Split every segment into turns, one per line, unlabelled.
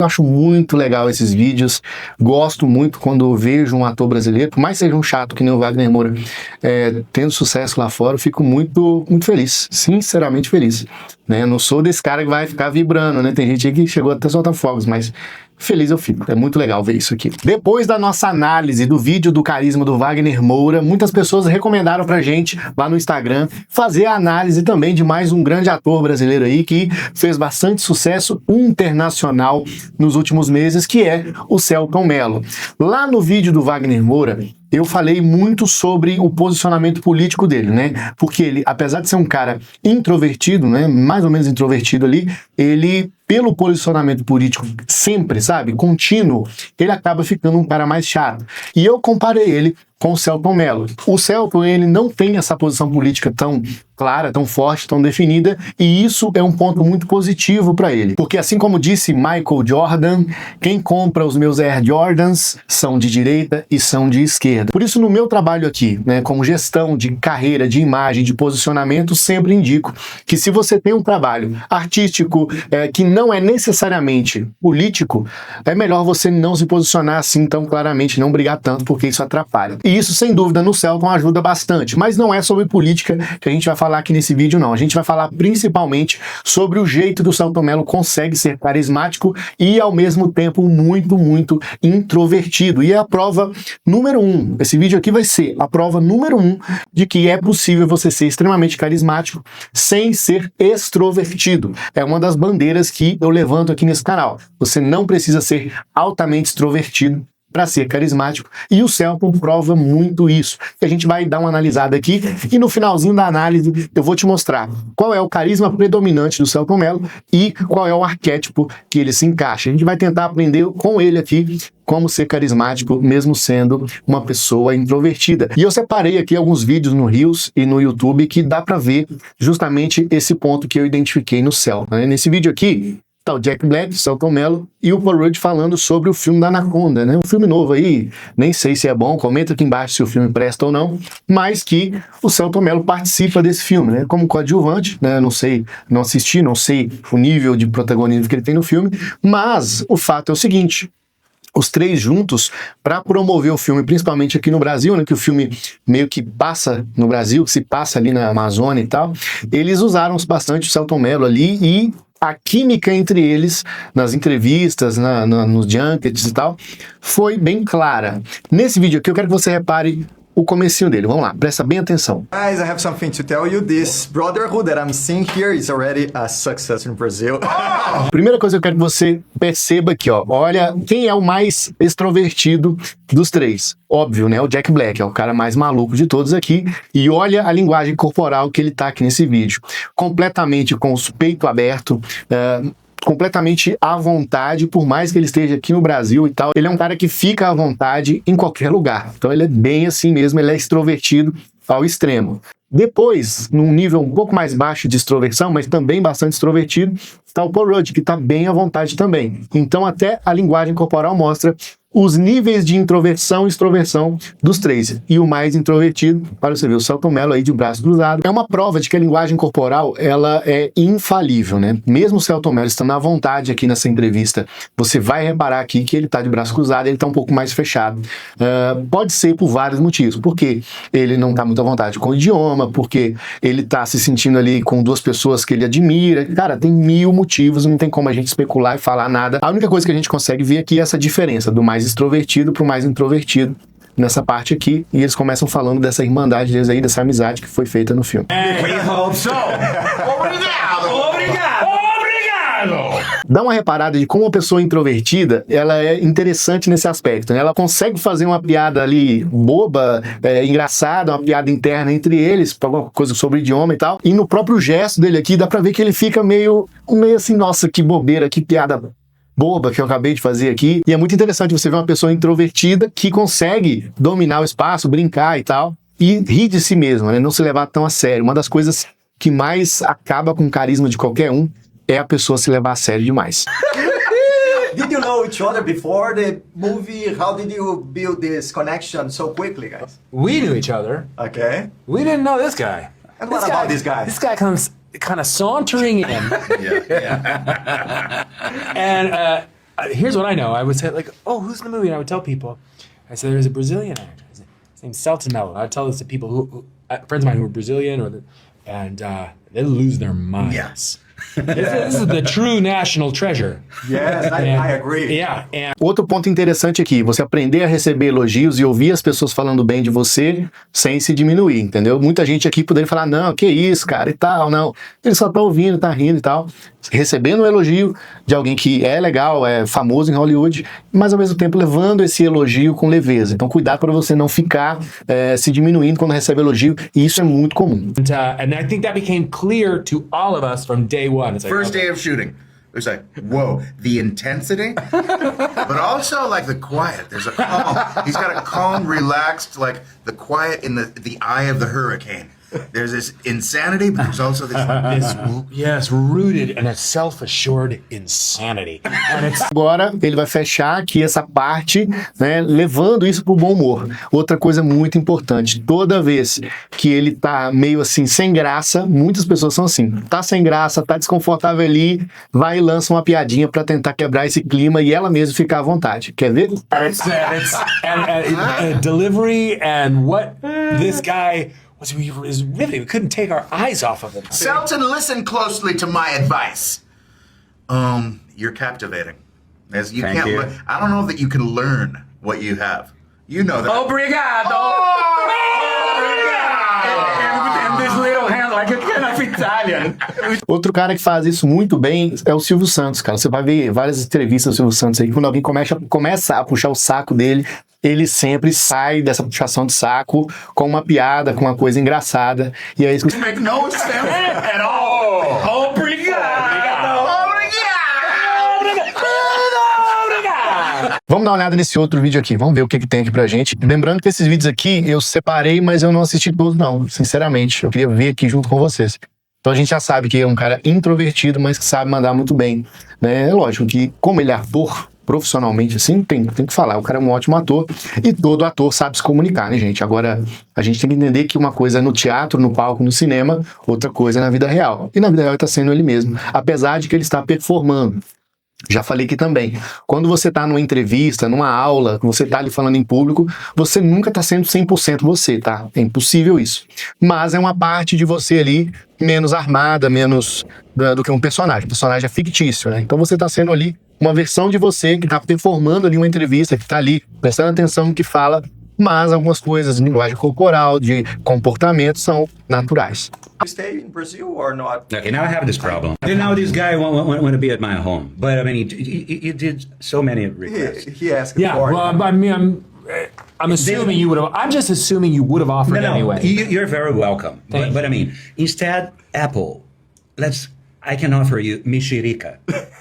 Eu acho muito legal esses vídeos, gosto muito quando eu vejo um ator brasileiro, por mais que seja um chato que nem o Wagner Moura, tendo sucesso lá fora, eu fico muito feliz, sinceramente feliz, né? Eu não sou desse cara que vai ficar vibrando, né? Tem gente aí que chegou até a soltar fogos, mas feliz eu fico, é muito legal ver isso aqui. Depois da nossa análise do vídeo do carisma do Wagner Moura, muitas pessoas recomendaram pra gente lá no Instagram fazer a análise também de mais um grande ator brasileiro aí que fez bastante sucesso internacional nos últimos meses, que é o Selton Mello. Lá no vídeo do Wagner Moura, eu falei muito sobre o posicionamento político dele, né? Porque ele, apesar de ser um cara introvertido, né? Mais ou menos introvertido ali, ele, pelo posicionamento político sempre, sabe? Contínuo, ele acaba ficando um cara mais chato. E eu comparei ele com o Selton Mello. O Selton, ele não tem essa posição política tão clara, tão forte, tão definida, e isso é um ponto muito positivo para ele. Porque assim como disse Michael Jordan, quem compra os meus Air Jordans são de direita e são de esquerda. Por isso, no meu trabalho aqui, né, como gestão de carreira, de imagem, de posicionamento, sempre indico que se você tem um trabalho artístico que não é necessariamente político, é melhor você não se posicionar assim tão claramente, não brigar tanto, porque isso atrapalha. E isso, sem dúvida, no Selton ajuda bastante. Mas não é sobre política que a gente vai falar aqui nesse vídeo, não. A gente vai falar principalmente sobre o jeito que o Selton Mello consegue ser carismático e, ao mesmo tempo, muito introvertido. E é a prova número 1. Esse vídeo aqui vai ser a prova número 1 de que é possível você ser extremamente carismático sem ser extrovertido. É uma das bandeiras que eu levanto aqui nesse canal. Você não precisa ser altamente extrovertido para ser carismático, e o Selton prova muito isso. A gente vai dar uma analisada aqui, e no finalzinho da análise eu vou te mostrar qual é o carisma predominante do Selton Mello e qual é o arquétipo que ele se encaixa. A gente vai tentar aprender com ele aqui como ser carismático, mesmo sendo uma pessoa introvertida. E eu separei aqui alguns vídeos no Reels e no YouTube que dá para ver justamente esse ponto que eu identifiquei no Selton, né? Nesse vídeo aqui, tá o Jack Black, Selton Mello e o Paul Rudd falando sobre o filme da Anaconda, né? Um filme novo aí, nem sei se é bom, comenta aqui embaixo se o filme presta ou não, mas que o Selton Mello participa desse filme, né? Como coadjuvante, né? Não sei, não assisti, não sei o nível de protagonismo que ele tem no filme, mas o fato é o seguinte: os três juntos, para promover o filme, principalmente aqui no Brasil, né, que o filme meio que passa no Brasil, que se passa ali na Amazônia e tal, eles usaram bastante o Selton Mello ali, e a química entre eles, nas entrevistas, nos junkets e tal, foi bem clara. Nesse vídeo aqui eu quero que você repare o comecinho dele. Vamos lá, presta bem atenção.
Guys, I have something to tell you. This brotherhood that I'm seeing here is already a success in Brazil.
Primeira coisa que eu quero que você perceba aqui, ó. Olha, quem é o mais extrovertido dos três? Óbvio, né? O Jack Black é o cara mais maluco de todos aqui. E olha a linguagem corporal que ele tá aqui nesse vídeo. Completamente com o peito aberto, completamente à vontade, por mais que ele esteja aqui no Brasil e tal, ele é um cara que fica à vontade em qualquer lugar. Então ele é bem assim mesmo, ele é extrovertido ao extremo. Depois, num nível um pouco mais baixo de extroversão, mas também bastante extrovertido, está o Paul Rudd, que está bem à vontade também. Então até a linguagem corporal mostra os níveis de introversão e extroversão dos três. E o mais introvertido, para você ver, o Selton Mello aí de braço cruzado, é uma prova de que a linguagem corporal, ela é infalível, né? Mesmo o Selton Mello estando à vontade aqui nessa entrevista, você vai reparar aqui que ele está de braço cruzado, ele está um pouco mais fechado. Pode ser por vários motivos, porque ele não está muito à vontade com o idioma, porque ele está se sentindo ali com duas pessoas que ele admira. Cara, tem 1000 motivos, não tem como a gente especular e falar nada. A única coisa que a gente consegue ver aqui é essa diferença do mais extrovertido para o mais introvertido nessa parte aqui, e eles começam falando dessa irmandade deles aí, dessa amizade que foi feita no filme. Dá uma reparada de como uma pessoa introvertida, ela é interessante nesse aspecto, né? Ela consegue fazer uma piada ali boba, engraçada, uma piada interna entre eles, alguma coisa sobre idioma e tal, e no próprio gesto dele aqui dá pra ver que ele fica meio assim, nossa, que bobeira, que piada boba que eu acabei de fazer aqui. E é muito interessante você ver uma pessoa introvertida que consegue dominar o espaço, brincar e tal, e rir de si mesma, né? Não se levar tão a sério. Uma das coisas que mais acaba com o carisma de qualquer um é a pessoa se levar a sério demais.
Did you know each other before the movie? How did you build this connection so quickly, guys?
We knew each other.
Okay.
We didn't know this guy.
And what about this guy?
This guy comes kind of sauntering in.
Yeah.
And here's what I know. I would say like, oh, who's in the movie? And I would tell people. I said there's a Brazilian actor. His name's Selton Mello. I would tell this to people who friends of mine who are Brazilian, and they lose their minds.
Yes.
This is the true national treasure.
Yes, I agree.
Yeah, and
Outro ponto interessante aqui, você aprender a receber elogios e ouvir as pessoas falando bem de você sem se diminuir, entendeu? Muita gente aqui poderia falar, não, que isso, cara, e tal, não. Ele só tá ouvindo, tá rindo e tal. Recebendo um elogio de alguém que é legal, é famoso em Hollywood, mas ao mesmo tempo levando esse elogio com leveza. Então cuidado para você não ficar se diminuindo quando recebe elogio, e isso é muito comum.
and I think that became clear to all of us from day one. It's like,
First day of shooting. It was like, whoa, the intensity, but also like the quiet. There's a calm. He's got a calm, relaxed, like the quiet in the eye of the hurricane. There's this insanity, but there's also this
rooted in a self-assured insanity. And it's
Agora ele vai fechar aqui essa parte, né, levando isso pro bom humor. Outra coisa muito importante, toda vez que ele tá meio assim, sem graça, muitas pessoas são assim, tá sem graça, tá desconfortável ali, vai e lança uma piadinha pra tentar quebrar esse clima e ela mesma ficar à vontade. Quer ver?
and delivery and what this guy was really, we couldn't take our eyes off of him.
Selton, listen closely to my advice. You're captivating. As you
Thank
can't.
you.
I don't know that you can learn what you have. You know that.
Obrigado! And this little hand like a kind of Italian.
Outro cara que faz isso muito bem é o Silvio Santos, cara. Você vai ver várias entrevistas do Silvio Santos aí, quando alguém começa a puxar o saco dele, ele sempre sai dessa puxação de saco com uma piada, com uma coisa engraçada. E aí você...
Make no sense at all.
Vamos dar uma olhada nesse outro vídeo aqui, vamos ver o que tem aqui pra gente. Lembrando que esses vídeos aqui eu separei, mas eu não assisti todos não, sinceramente. Eu queria ver aqui junto com vocês. Então a gente já sabe que é um cara introvertido, mas que sabe mandar muito bem, né? É lógico que, como ele é ator, profissionalmente assim, tem que falar, o cara é um ótimo ator, e todo ator sabe se comunicar, né, gente? Agora, a gente tem que entender que uma coisa é no teatro, no palco, no cinema, outra coisa é na vida real. E na vida real ele está sendo ele mesmo, apesar de que ele está performando. Já falei aqui também, quando você está numa entrevista, numa aula, você está ali falando em público, você nunca está sendo 100% você, tá? É impossível isso. Mas é uma parte de você ali menos armada, menos do que um personagem. O personagem é fictício, né? Então você está sendo ali uma versão de você que está performando ali uma entrevista, que está ali prestando atenção no que fala, mas algumas coisas de linguagem corporal, de comportamento são naturais.
You stay in Brazil or not?
Okay, now I have this problem. Now this guy want to be at my home, but I mean, he did so many requests.
He asked
Yeah,
for
well,
it.
I mean, I'm assuming you would have. I'm just assuming you would have offered anyway.
You're very welcome. But I mean, instead, Apple, I can offer you mexerica.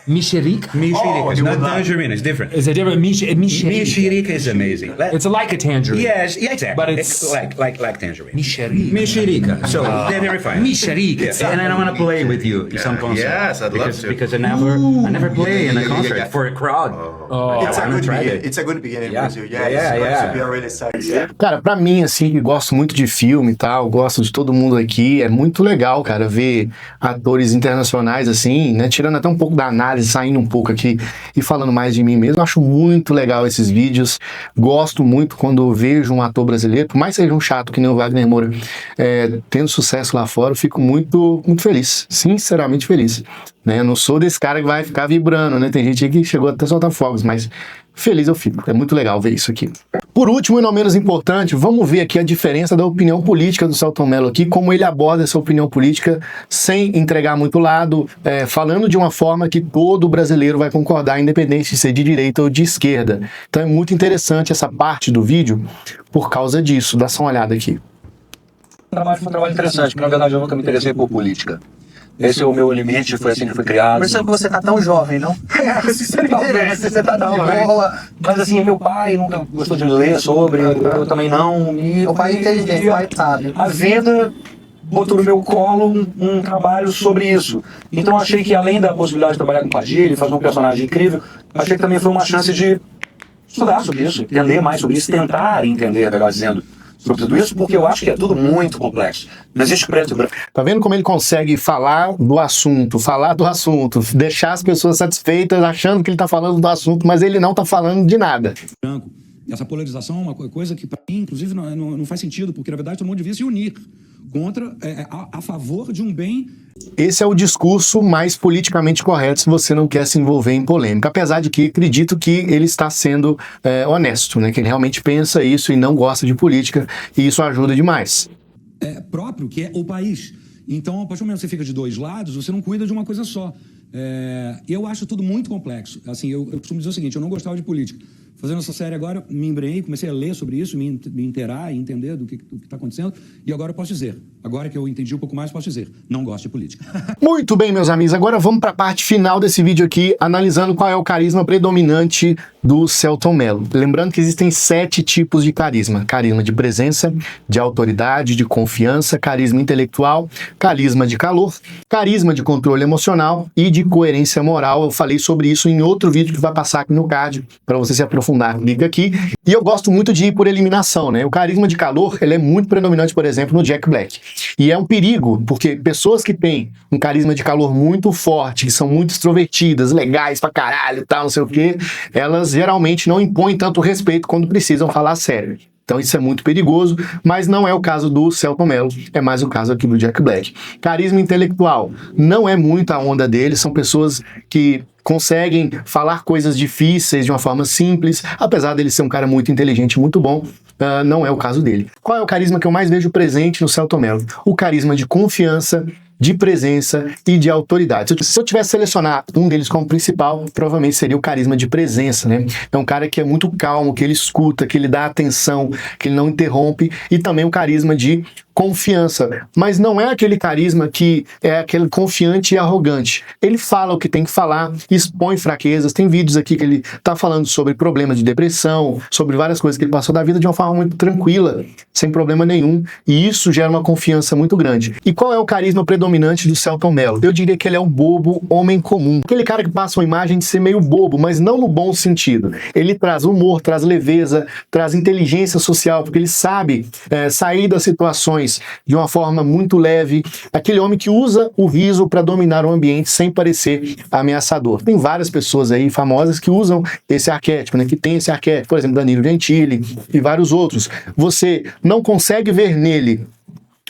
Mexerica?
Mexerica, it's
you
not
would not.
tangerine, it's different.
Is it different? Mexerica.
Mexerica is amazing.
It's like a tangerine.
Yes, yeah, exactly.
But it's
like tangerine.
Mexerica.
Mexerica. So they're very fine.
Mexerica.
And I want to play with you some concert.
Yes, I'd love to.
Because I never play in a concert for a crowd.
Oh,
It's a
I'm
good
try
beginning.
it.
It's a good beginning in
Yeah.
Brazil. Yeah,
Yeah,
it's going
yeah.
to be a really exciting.
Cara, pra mim, assim, que gosto muito de filme e tal, gosto de todo mundo aqui, é muito legal, cara, ver atores internacionais, assim, né, tirando até um pouco da análise, saindo um pouco aqui e falando mais de mim mesmo. Eu acho muito legal esses vídeos, gosto muito quando vejo um ator brasileiro, por mais que seja um chato que nem o Wagner Moura, tendo sucesso lá fora, eu fico muito, muito feliz, sinceramente feliz, né, eu não sou desse cara que vai ficar vibrando, né, tem gente aí que chegou até a soltar fogos, mas feliz eu fico, é muito legal ver isso aqui. Por último e não menos importante, vamos ver aqui a diferença da opinião política do Selton Mello aqui, como ele aborda essa opinião política sem entregar muito lado, falando de uma forma que todo brasileiro vai concordar, independente de ser de direita ou de esquerda. Então é muito interessante essa parte do vídeo por causa disso, dá só uma olhada aqui.
O trabalho foi um trabalho interessante, porque na verdade eu nunca me interessei por política. Esse é o meu limite, foi assim que foi criado.
Percebo que você tá tão jovem, não?
Talvez, você tá na bola. Mas assim, meu pai nunca gostou de ler sobre, eu também não. E
O pai é inteligente, o pai sabe.
a vida botou no meu colo um trabalho sobre isso. Então eu achei que além da possibilidade de trabalhar com Padilha, fazer um personagem incrível, achei que também foi uma chance de estudar sobre isso, entender mais sobre isso, tentar entender, melhor dizendo, sobre tudo isso, porque eu acho que é tudo muito complexo. Não existe preto e branco.
Tá vendo como ele consegue falar do assunto, deixar as pessoas satisfeitas achando que ele tá falando do assunto, mas ele não tá falando de nada.
Branco. Essa polarização é uma coisa que, para mim, inclusive, não faz sentido, porque, na verdade, todo mundo devia se unir contra, a favor de um bem.
Esse é o discurso mais politicamente correto se você não quer se envolver em polêmica, apesar de que acredito que ele está sendo honesto, né? Que ele realmente pensa isso e não gosta de política, e isso ajuda demais.
Próprio, que é o país. Então, a partir do momento que você fica de dois lados, você não cuida de uma coisa só. Eu acho tudo muito complexo. Assim, eu costumo dizer o seguinte, eu não gostava de política. Fazendo essa série agora, me embrenhei, comecei a ler sobre isso, me inteirar e entender do que está acontecendo. E agora eu posso dizer, agora que eu entendi um pouco mais, posso dizer, não gosto de política.
Muito bem, meus amigos, agora vamos para a parte final desse vídeo aqui, analisando qual é o carisma predominante do Selton Mello. Lembrando que existem 7 tipos de carisma. Carisma de presença, de autoridade, de confiança, carisma intelectual, carisma de calor, carisma de controle emocional e de coerência moral. Eu falei sobre isso em outro vídeo que vai passar aqui no card, para você se aprofundar. Liga aqui. E eu gosto muito de ir por eliminação, né? O carisma de calor, ele é muito predominante, por exemplo, no Jack Black. E é um perigo, porque pessoas que têm um carisma de calor muito forte, que são muito extrovertidas, legais pra caralho e tal, não sei o quê, elas geralmente não impõem tanto respeito quando precisam falar sério. Então isso é muito perigoso, mas não é o caso do Selton Mello, é mais o caso aqui do Jack Black. Carisma intelectual não é muito a onda dele, são pessoas que conseguem falar coisas difíceis de uma forma simples, apesar dele ser um cara muito inteligente, muito bom, não é o caso dele. Qual é o carisma que eu mais vejo presente no Selton Mello? O carisma de confiança, de presença e de autoridade. Se eu tivesse selecionar um deles como principal, provavelmente seria o carisma de presença, né? É um cara que é muito calmo, que ele escuta, que ele dá atenção, que ele não interrompe, e também o carisma de confiança, mas não é aquele carisma que é aquele confiante e arrogante. Ele fala o que tem que falar, expõe fraquezas. Tem vídeos aqui que ele tá falando sobre problemas de depressão, sobre várias coisas que ele passou da vida de uma forma muito tranquila, sem problema nenhum, e isso gera uma confiança muito grande. E qual é o carisma predominante do Selton Mello? Eu diria que ele é um bobo homem comum. Aquele cara que passa uma imagem de ser meio bobo, mas não no bom sentido. Ele traz humor, traz leveza, traz inteligência social, porque ele sabe sair das situações de uma forma muito leve, aquele homem que usa o riso para dominar o ambiente sem parecer ameaçador. Tem várias pessoas aí famosas que usam esse arquétipo, né? Que tem esse arquétipo, por exemplo, Danilo Gentili e vários outros. Você não consegue ver nele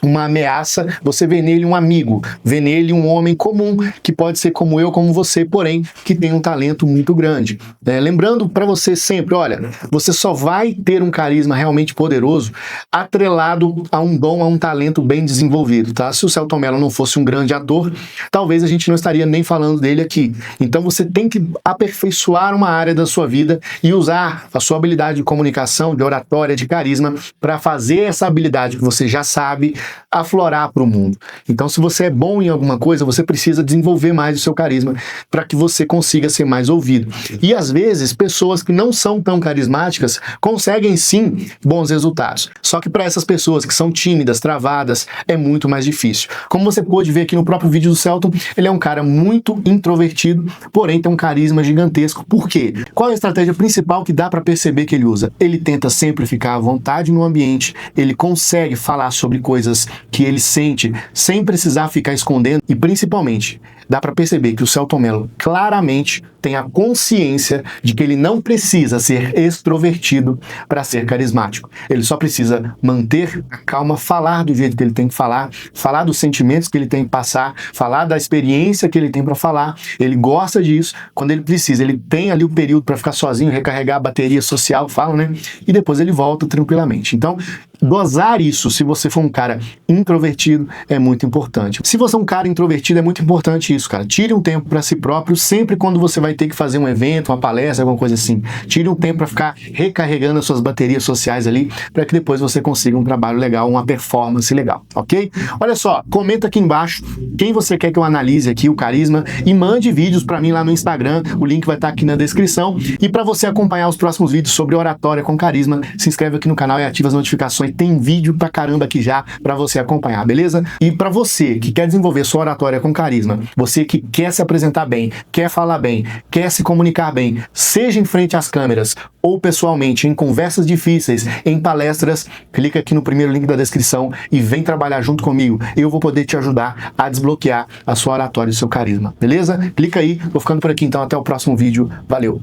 uma ameaça, você vê nele um amigo, vê nele um homem comum, que pode ser como eu, como você, porém, que tem um talento muito grande. Lembrando para você sempre, olha, você só vai ter um carisma realmente poderoso atrelado a um dom, a um talento bem desenvolvido, tá? Se o Selton Mello não fosse um grande ator, talvez a gente não estaria nem falando dele aqui. Então você tem que aperfeiçoar uma área da sua vida e usar a sua habilidade de comunicação, de oratória, de carisma, para fazer essa habilidade que você já sabe aflorar para o mundo. Então, se você é bom em alguma coisa, você precisa desenvolver mais o seu carisma para que você consiga ser mais ouvido. E às vezes, pessoas que não são tão carismáticas conseguem sim bons resultados. Só que para essas pessoas que são tímidas, travadas, é muito mais difícil. Como você pôde ver aqui no próprio vídeo do Selton, ele é um cara muito introvertido, porém tem um carisma gigantesco. Por quê? Qual é a estratégia principal que dá para perceber que ele usa? Ele tenta sempre ficar à vontade no ambiente, ele consegue falar sobre coisas que ele sente sem precisar ficar escondendo, e principalmente dá para perceber que o Selton Mello claramente tem a consciência de que ele não precisa ser extrovertido para ser carismático. Ele só precisa manter a calma, falar do jeito que ele tem que falar dos sentimentos que ele tem que passar, falar da experiência que ele tem para falar. Ele gosta disso. Quando ele precisa, ele tem ali o período para ficar sozinho, recarregar a bateria social, falam, né? E depois ele volta tranquilamente. Então, dosar isso, se você for um cara introvertido, é muito importante. Se você é um cara introvertido, é muito importante isso, cara. Tire um tempo para si próprio, sempre quando você vai ter que fazer um evento, uma palestra, alguma coisa assim. Tire um tempo para ficar recarregando as suas baterias sociais ali, para que depois você consiga um trabalho legal, uma performance legal, ok? Olha só, comenta aqui embaixo quem você quer que eu analise aqui, o carisma, e mande vídeos para mim lá no Instagram, o link vai estar aqui na descrição. E para você acompanhar os próximos vídeos sobre oratória com carisma, se inscreve aqui no canal e ativa as notificações. Tem vídeo pra caramba aqui já pra você acompanhar, beleza? E pra você que quer desenvolver sua oratória com carisma, você que quer se apresentar bem, quer falar bem, quer se comunicar bem, seja em frente às câmeras ou pessoalmente, em conversas difíceis, em palestras, clica aqui no primeiro link da descrição e vem trabalhar junto comigo. Eu vou poder te ajudar a desbloquear a sua oratória e o seu carisma, beleza? Clica aí, vou ficando por aqui então, até o próximo vídeo. Valeu!